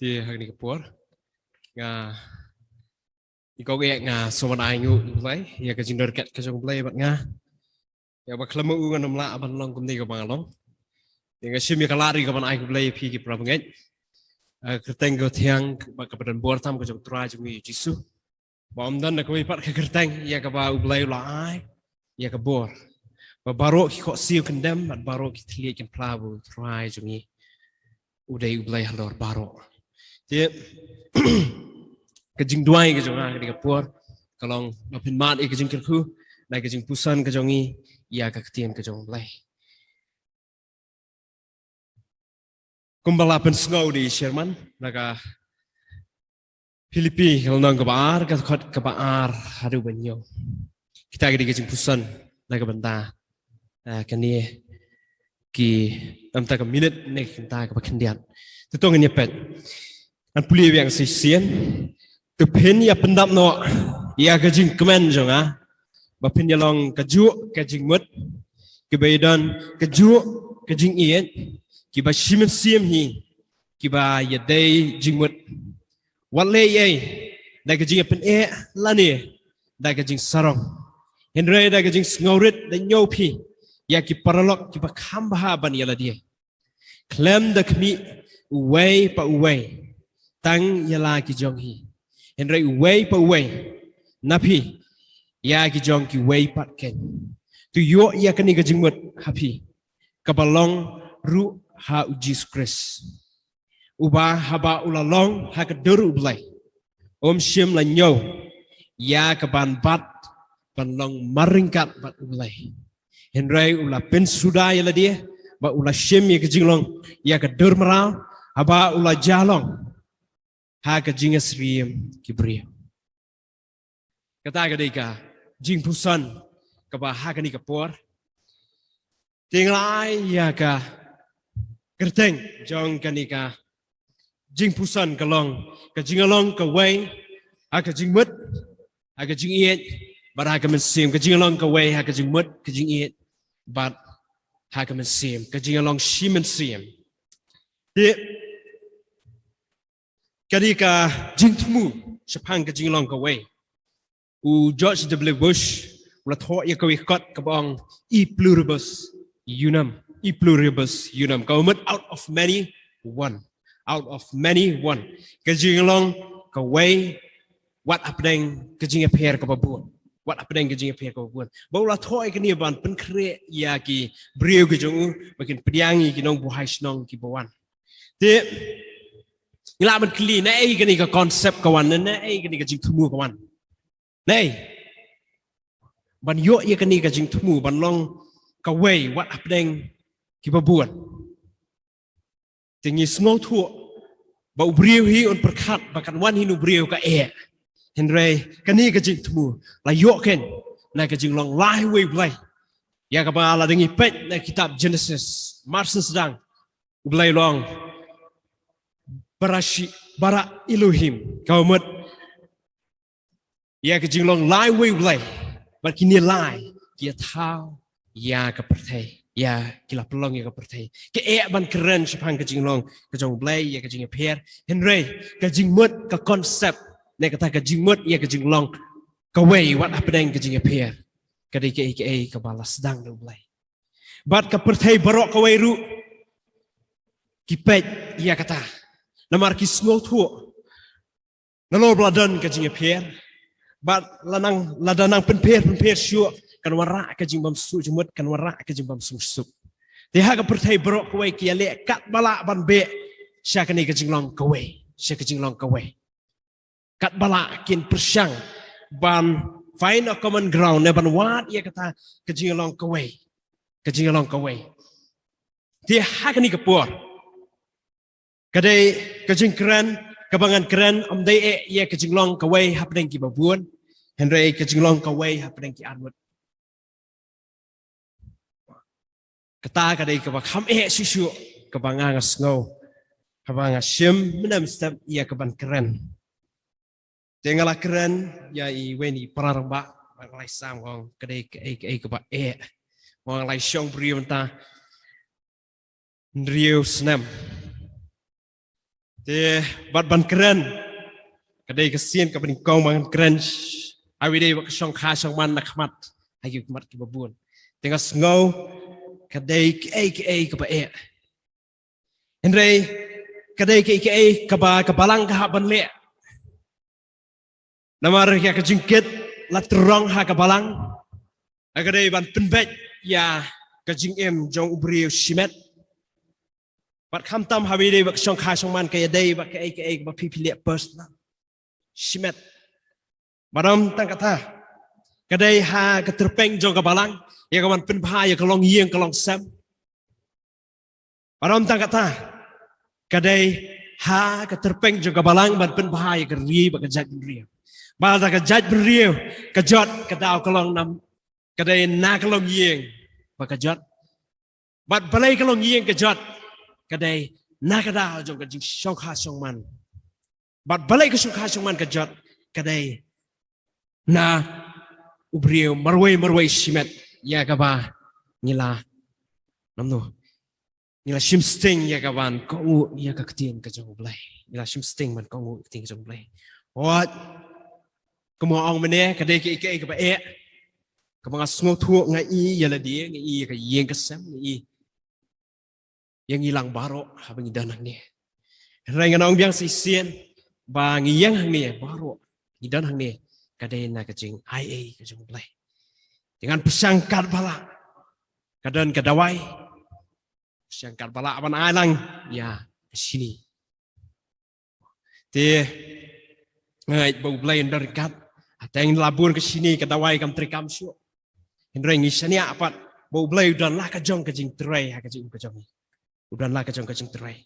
thì hàng này kapur nga ikaw kaya nga sumanay nyo play ya ka jindor kat ka jong play bat nga ya ba klamo nga namla aban long kumni ka bangalong ya nga shimi kalari ka ban ay play pi ki prabangay kerteng go tiang ba ka badan bor tam ka jong tra jong jisu ba amdan na ko ipat ka kerteng ya ka ba play la ai ya ka bor ba baro ki ko siu condemn bat baro ki tli kin plabu tra jong uday play halor baro thì cái jing duai cái jong a cái kapur kalong mapin mat cái jing kerku dai cái jing pusan cái jong i ya ka ktien cái jong play kumbala pen snow di Sherman naga Philippians kalong ka baar ka khot ka baar hadu banyo kita cái jing pusan naga banta cái ni ki amta ka minute nek kita ka kendian tu tong ni pet an puli yang sisian tu pen ya pendap no ya ka jing kemen jong a ba pen ya long ka ju ka jing mut ki baidan ka ju ka jing ien ki ba shim sim hi ki ba ya dei jing mut wat le ye da ka jing pen e la ni da ka jing sarong henre da ka jing sngorit da nyo pi ya ki paralok ki ba kham ba ban ya la dia klem da kmi uwei pa uwei tang yala ki jong hi henry way pa way napi ya ki jong ki way pat ken tu yo ya kani ka jingmut happy kabalong ru ha Jesus Christ uba haba ulalong ha ka dur ublai shim la nyo ya ka ban bat ban long maringkat bat ublai henry ula pen suda yala dia ba ula shim ya ka jinglong ya ka dur marau haba ula jalong ha ka jing asriem kibria kata ka deka jing pusan ka ba ha ka ni kapor tinglai ya ka kerteng jong ka ni ka jing pusan ka long ka jing along ka wei ha ka jing mut ha ka jing iet ba ha ka men sim ka jing along ka wei ha ka jing mut ka jing iet ba ha ka men sim ka jing along shimen sim Kadika jing tmu sepang ke jing long kawai u George W. Bush ula tho ya kawi kot kabong e pluribus unum kaumat out of many one ke jing long kawai wat apdeng ke jing apher ka babun wat apdeng ke jing apher ka babun ba ula tho ke ni ban pen kre ya ki brio ke jong makin pediangi ki nong buhai snong ki bawan te ila man kli na ai gani ka concept kawan na ai gani ka jing thumu kawan nei ban yo ye gani ka jing thumu ban long ka wei wat apdeng ki babuan tingi small thu ba ubriu hi on perkhat bakan wan hi nu briu ka e henry kani ka jing thumu la yo ken na ka jing long lai wei blai ya ka ba la dengi pet na kitab Genesis marsen sedang blai long bara Elohim kaumat ya ke jinglong lai wei blai bat kini lai kia thao ya ka perthai ya kila pelong ya ka perthai ke e ban keren sepang ke jinglong ke jong blai ya ke jing apher henry ke jingmut ka konsep ne kata ke jingmut ya ke jinglong ka wei wat apdeng ke jing apher ke de ke ka balas dang do blai bat ka perthai barok ka wei ru kipet ya kata namar ki small thu nalo bladan ka jing apher bat lanang ladanang penper syu kan wara ka jing bam su jumut kan wara ka jing bam su te ha ka perthai brok ka wei ki ale kat bala ban be sya ka ni ka jing long ka wei sya ka jing long ka wei kat bala kin persyang ban find a common ground ne ban wat ya kata ka jing long ka wei te ha ka ni ka por kadai kajing keren kabangan keren amdai e ya kajing long kawai hapdeng ki babuan henry kajing long kawai hapdeng ki armut kata kadai kabak ham e sisu kabanga ngasngo kabanga shim menam step ya kaban keren tengala keren ya I weni pararba banglai sam gong kadai ke kabak e banglai shong priumta Rio Snam Thì bắt ban keren cái đây cái xiên cái bên công bằng keren ai về đây bắt song khai song man nak mat hay cái mat cái babuan tengah ngâu cái đây cái apa hiện đây cái đây cái cái balang cái ban lệ nama mereka cái jingkit là terang ha cái balang cái đây ban penbet ya cái jing em jong ubriu shimet bắt khăm tâm ha về đây bắt song khai song man cái đây bắt cái bắt pipilek personal shimet Madam tang kata kadai ha keterpeng jong kabalang ya kaman penbha ya Longiing kalong sam Madam tang kata kadai ha keterpeng jong kabalang ban penbha ya keri ba kejat beriu ba ta kejat beriu kejot kedau kalong nam kadai na Longiing ba kejot bat balai Longiing kejot kadai na kedau jong kejing songkha songman bat balai ke songkha songman kejot kadai na ubriu marway shimet ya kaba nila namno nila shimsting ya kaban ko ya kaktin ka jong blai nila shimsting man ko ting jong blai what komo ong mene ka de ki ka ba ka mga sngo thu nga i ya la di nga i ka yeng ka sam i yang ilang baro ha bang idanang ni rai nga nong biang si sien ba ngiyang hang ni baro idan hang ni kadai na kajing IA kajing blai dengan pesangkat bala kadan kadawai pesangkat bala aban ailang ya ke sini te ngai bau blai ndar kat ateng labun ke sini kadawai kam trikam syu hendreng isania apat bau blai dan la kajong kajing trai ha kajing udan la kajing trai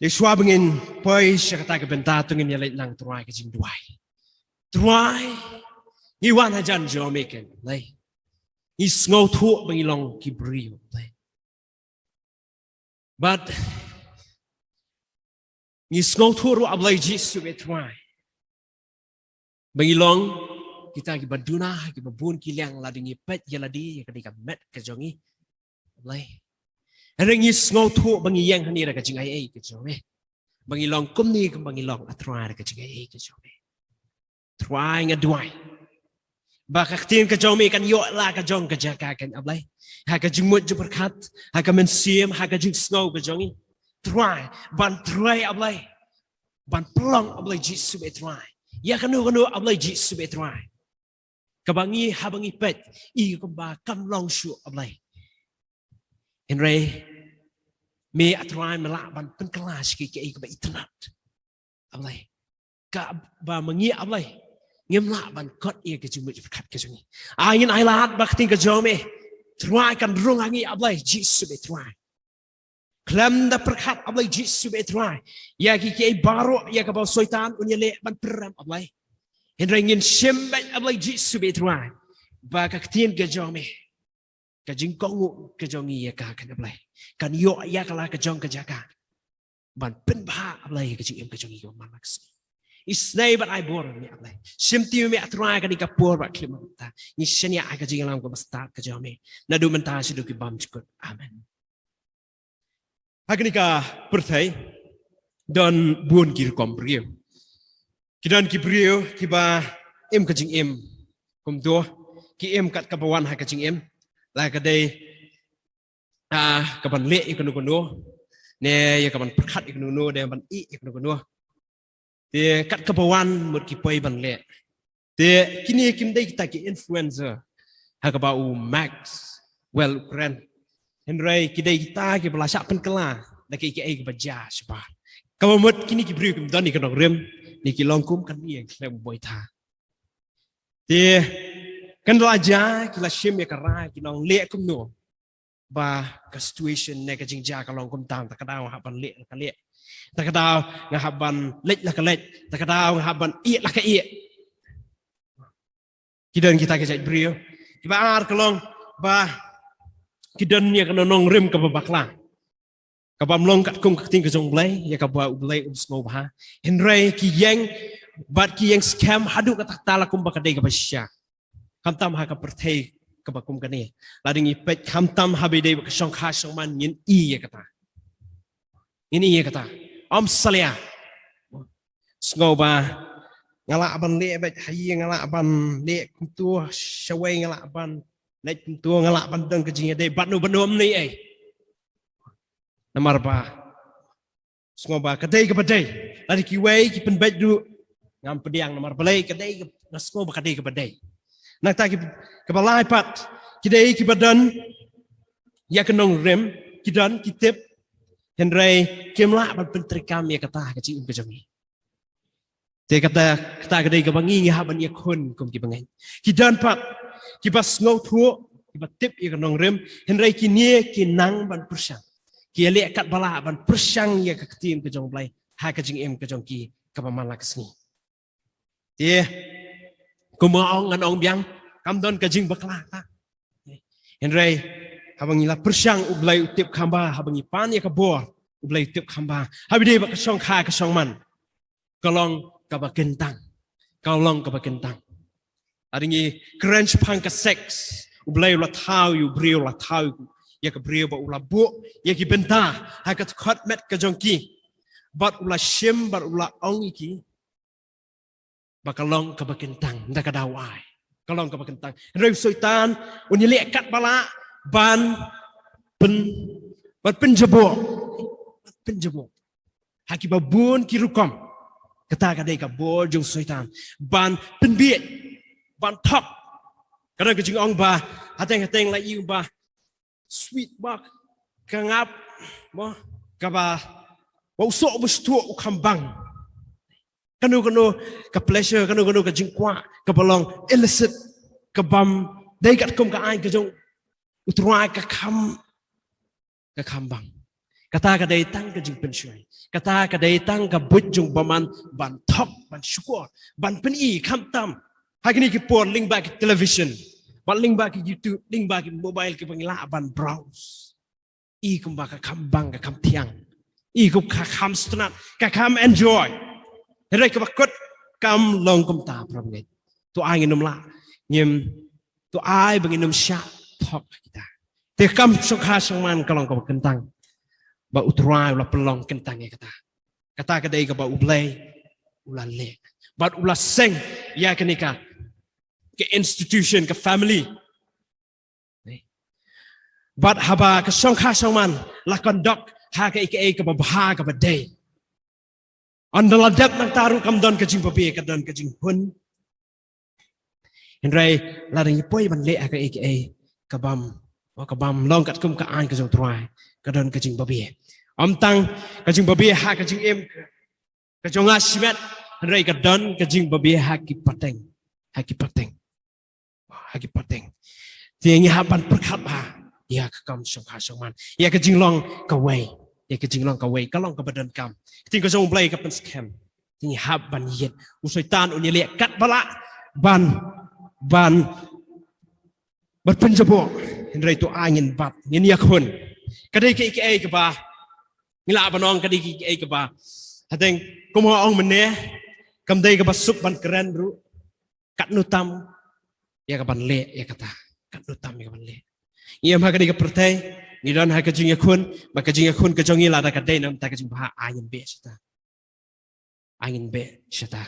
Yesua bengin poi syakata ke benta tungin ya lait lang trai kajing duai Try, ni wan hajan jomiken, lay. Ni snow thu bangilong kibriu, lay. But ni snow thu ru ablay jisu be try. Bangilong kita ki baduna ki babun kiliang ladingi pet ya ladi ya kadika met ka jongi, lay. Ring ni snow thu bangiyang hani ra ka jing ai ka jongi. Bangilong kumni ka bangilong atry ka jing ai ka jongi. Try nga duai bakak tin ka jong mi kan yo la ka jong ka jaka kan ablay ha ka jing mut berkat ha ka men sim ha ka jing snow ka jongi try ban try ablay ban pelong ablay jisu be try ya kanu ablay jisu be try ka bangi ha bangi pet I ka ba kam long shu ablay en re me atry mala ban pen kelas ki ka ba itnat ablay ka ba mangi ablay ngem la ban kot ia ke jumut berkat ke jungi angin ai lahat bakti ke jome try kan rung angi ablay jisu be try klam da berkat ablay jisu be try ya ki ke baro ya ka ba soitan unyele ban peram ablay hendrengin shembet ablay jisu be try ba ka tin ke jome ka jing kongu ke jongi ya ka kan ablay kan yo ya kala ke jong ke jaka ban pen ba ablay ke jing ke jongi yo malaks Isnay bat ay bor ni ablay. Simti mi atray ka ni kapur ba klimata. Ni senya ay ka jingalam ko basta ka jame. Nadu menta sidu ki bam chikut. Amen. Agni ka perthai don buon kir kombriu. Kidan ki briu ki ba em ka jing em. Kum do ki em kat ka bawan ha ka jing em. La ka dei ka ban le ikunu kuno. Ne ya ka ban perkhat ikunu no de ban I ikunu kuno. Te kat kapawan mut ki poi ban le te kini kim dei kita ki influencer ha ka ba u max well kren henry ki dei kita ki belasa Pynkhlain da ki ai ki baja spa ka mut kini ki bri kim dan ni ka rem ni ki longkum kan ni klem boy tha te kan raja ki la shim ya ka ra ki nong le kum no ba ka situation ne ka jingja ka longkum tang ta ka daw ha ban le ka le takadaw nga haban lech la ka lech takadaw nga haban I la ka I kidan kita ke jai brio kiba ar kalong ba kidan nya ka nong rim ka babakla ka bam long kat kum ka ting ka jong blai ya ka ba blai smo ba henry ki yang bat ki yang scam hadu ka tala kum ba ka dei ka basya kam tam ha ka perthei ka ba kum ka ni lading I pet kam tam ha be dei ka song kha song man yin I ya kata ini ya kata om salia ngoba ngalak ban le bet hayi ngalak ban le tua shawai ngalak ban le tua ngalak ban deng kejing de banu banom ni nomor ba ngoba kadai ke badai lari ki wei ki pen bet du ngam pediang nomor balai kadai ngoba kadai ke badai nak ta ki balai pat kidai ki badan ya kenong rem kidan kitip henry kemla ban pentrikam ya kata kecing kejangi te kata kadai ke bangi ya ban ya kun kum ki bangai kidan pat ki bas ngau thuo ki batip ya kenong rem henry ki nie ki nang ban persang ki le kat bala ban persang ya ka ketim kejong blai ha kejing em kejong ki ka pamala kesni te kumaong nganong biang kamdon kejing bakla ta henry habangi la persang ublai utip khamba habangi pan ya ka bor ublai utip khamba habide ba kasong kha kasong man kalong ka ba kentang kalong ka ba kentang aringi crunch pang ka sex ublai la thau yu brio la thau ya ka brio ba ula bu ya ki benta ha ka khot met ka jongki bat ula shim bat ula ong iki ba kalong ka ba kentang nda ka dawai kalong ka ba kentang reu soitan unya le kat bala ban penjebok haki babun ki rukom kata kadai ka bor jong soitan ban penbiet ban top kadang kejing ong ba hateng la yu ba sweet bak kangap mo kaba wa usok mustu ukambang kanu ka pleasure kanu ka jingkwa ka balong illicit ka bam dai kat kum ka ai ka jong utrai ka kambang kata ka dai tang ka jing pensui kata ka dai tang ka but jong baman ban top ban syukur ban peni kam tam hagini ki pon link back television ban link back YouTube link back mobile ki pangila ban browse i kum ba ka kambang ka kam tiang i kum ka kam stnat ka kam enjoy Herai ka bakot kam long kum ta problem tu ai nginum la ngim tu ai banginum sya thok kita te kam sokha songman kalong ka kentang ba utrai ula pelong kentang ya kata kadai ka ba ublai ula le ba ula seng ya kenika ke institution ke family ba haba ka sokha songman la kondok ha ka ike ka ba ha ka ba day andala dep nang taru kam don ka jing papi ka don ka jing hun henry la ring poi ban le ka ike ka bam long kat kum ka an ka jong trai ka don ka jing papi om tang ka jing papi ha ka jing em ka jong asimet henry ka don ka jing papi ha ki pateng tiang ha ban perkhat ba ya ka kam sokha songman ya ka jing long ka wei ya ka jing long ka wei ka long ka badan kam ting ka jong blai ka pen scam ting ha ban yet usoitan unyele kat bala ban berpenjebok henry tu angin bat ngin yakun kadai ke ke ba ngila banong kadai ke ba hateng kumo ong mene kam dai ka basup ban keren ru kat nutam ya ka ban le ya kata kat nutam ya ka ban le ia ma kadai ka pertai ni don ha ka jing yakun ba ka jing yakun ka jongi la da kadai nam ta ka jing ba angin be sita